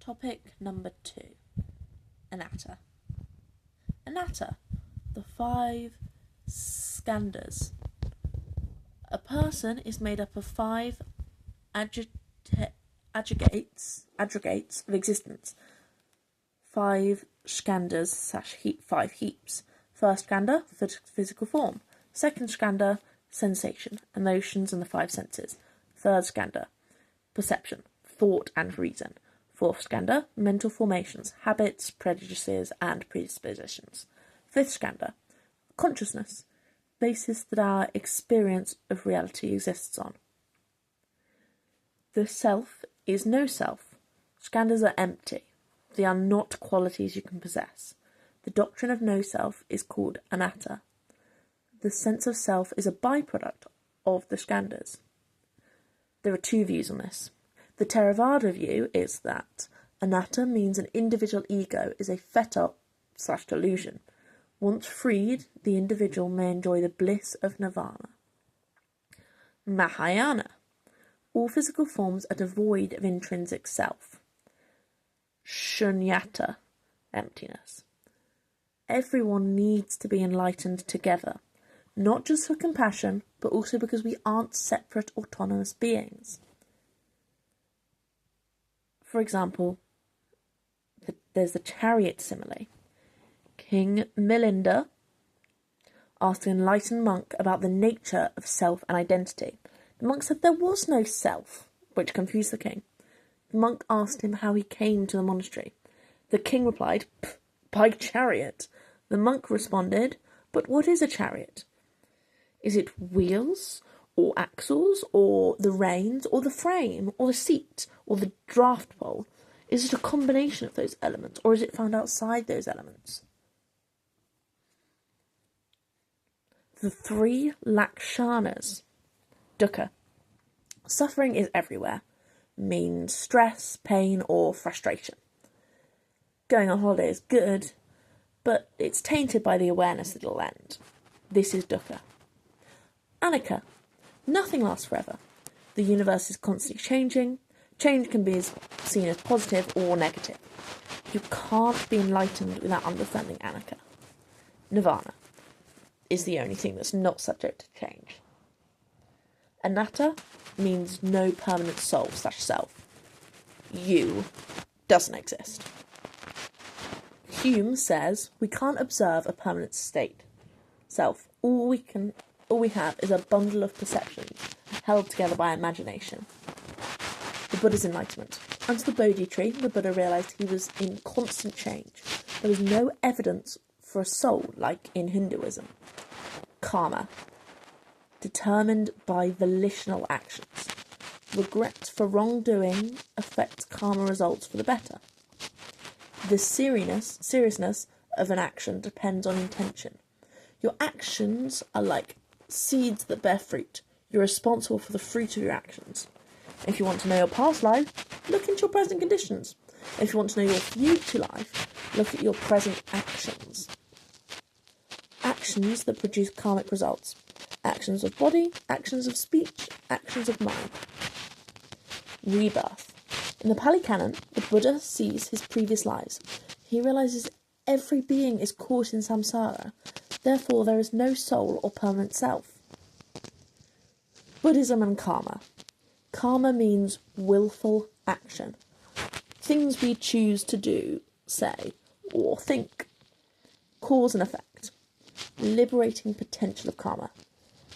Topic number 2. Anatta. Anatta, the 5 skandhas. A person is made up of 5 aggregates of existence. 5 skandhas / 5 heaps. First skandha, physical form. Second skandha, sensation, emotions and the 5 senses. Third skandha, perception, thought and reason. Fourth skandha, mental formations, habits, prejudices and predispositions. Fifth skandha, consciousness, basis that our experience of reality exists on. The self is no self. Skandhas are empty. They are not qualities you can possess. The doctrine of no self is called anatta. The sense of self is a byproduct of the skandhas. There are 2 views on this. The Theravada view is that anatta means an individual ego is a fetter/delusion. Once freed, the individual may enjoy the bliss of nirvana. Mahayana. All physical forms are devoid of intrinsic self. Shunyata. Emptiness. Everyone needs to be enlightened together, not just for compassion, but also because we aren't separate autonomous beings. For example, there's the chariot simile. King Milinda asked an enlightened monk about the nature of self and identity. The monk said there was no self, which confused the king. The monk asked him how he came to the monastery. The king replied, "By chariot." The monk responded, "But what is a chariot? Is it wheels, or axles, or the reins, or the frame, or the seat, or the draught pole? Is it a combination of those elements, or is it found outside those elements?" The 3 lakshanas. Dukkha. Suffering is everywhere. Means stress, pain, or frustration. Going on holiday is good, but it's tainted by the awareness that it'll end. This is dukkha. Anicca. Nothing lasts forever. The universe is constantly changing. Change can be seen as positive or negative. You can't be enlightened without understanding anicca. Nirvana is the only thing that's not subject to change. Anatta means no permanent soul/self. You doesn't exist. Hume says we can't observe a permanent state. Self. All we have is a bundle of perceptions held together by imagination. The Buddha's enlightenment. Under the Bodhi tree, the Buddha realised he was in constant change. There was no evidence for a soul like in Hinduism. Karma. Determined by volitional actions. Regret for wrongdoing affects karma results for the better. The seriousness of an action depends on intention. Your actions are like seeds that bear fruit. You're responsible for the fruit of your actions. If you want to know your past life, look into your present conditions. If you want to know your future life, look at your present actions. Actions that produce karmic results. Actions of body, actions of speech, actions of mind. Rebirth. In the Pali Canon, the Buddha sees his previous lives. He realises every being is caught in samsara. Therefore, there is no soul or permanent self. Buddhism and karma. Karma means willful action. Things we choose to do, say, or think. Cause and effect. Liberating potential of karma.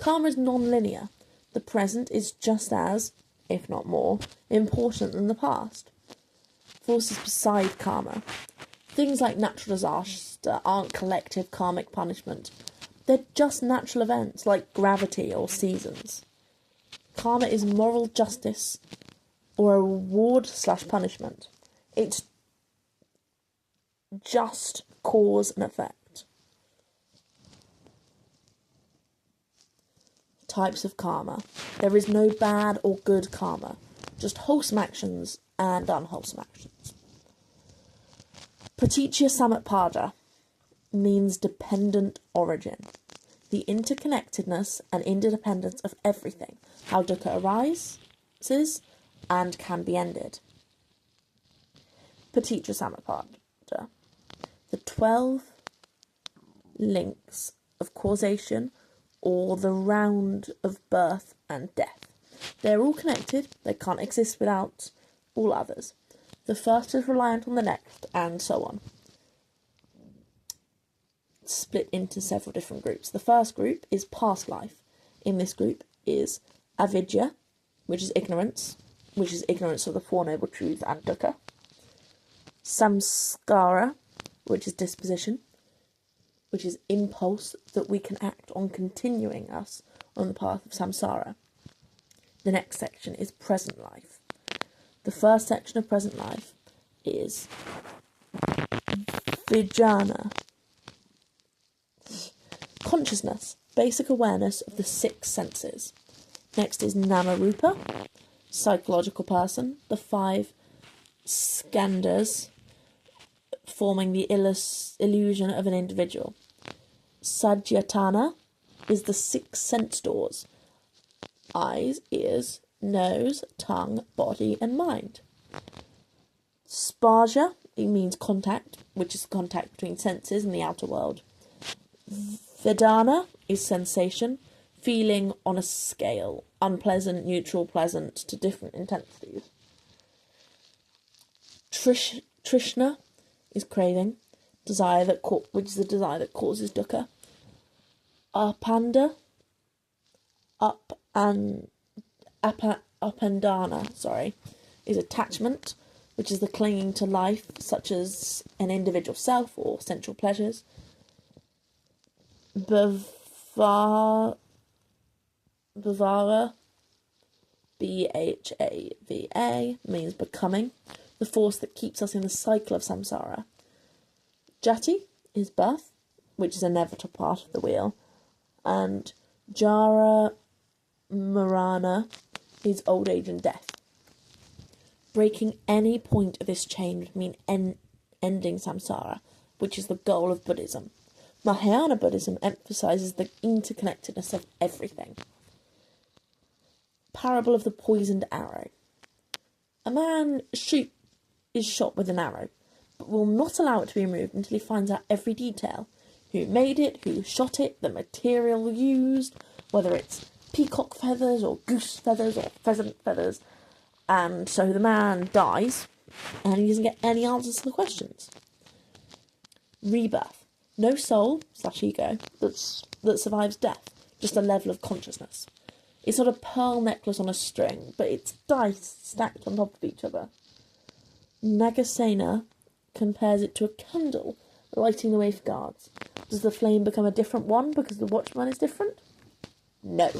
Karma is non-linear. The present is just as, if not more, important than the past. Forces beside karma. Things like natural disaster aren't collective karmic punishment. They're just natural events like gravity or seasons. Karma is moral justice or a reward/punishment. It's just cause and effect. Types of karma. There is no bad or good karma, just wholesome actions and unwholesome actions. Paticca Samutpada means dependent origin, the interconnectedness and interdependence of everything, how dukkha arises and can be ended. Patitra Samappada. The 12 links of causation, or the round of birth and death. They're all connected, they can't exist without all others. The first is reliant on the next, and so on. Split into several different groups. The first group is past life. In this group is avidya, which is ignorance of the Four Noble Truths and dukkha. Samskara, which is disposition, which is impulse that we can act on continuing us on the path of samsara. The next section is present life. The first section of present life is vijnana, consciousness, basic awareness of the 6 senses. Next is namarupa, psychological person, the 5 skandhas forming the illusion of an individual. Sadyatana is the 6 sense doors: eyes, ears, nose, tongue, body and mind. Sparsha, it means contact, which is contact between senses and the outer world. Vedana is sensation, feeling on a scale, unpleasant, neutral, pleasant, to different intensities. Trishna is craving, desire which is the desire that causes dukkha. Apandana, is attachment, which is the clinging to life, such as an individual self or sensual pleasures. Bhavara, Bhava, means becoming, the force that keeps us in the cycle of samsara. Jati is birth, which is an inevitable part of the wheel. And Jara Marana is old age and death. Breaking any point of this chain would mean ending samsara, which is the goal of Buddhism. Mahayana Buddhism emphasises the interconnectedness of everything. Parable of the poisoned arrow. A man is shot with an arrow, but will not allow it to be removed until he finds out every detail. Who made it, who shot it, the material used, whether it's peacock feathers or goose feathers or pheasant feathers. And so the man dies, and he doesn't get any answers to the questions. Rebirth. No soul / ego that survives death, just a level of consciousness. It's not a pearl necklace on a string, but it's dice stacked on top of each other. Nagasena compares it to a candle lighting the way for guards. Does the flame become a different one because the watchman is different? No.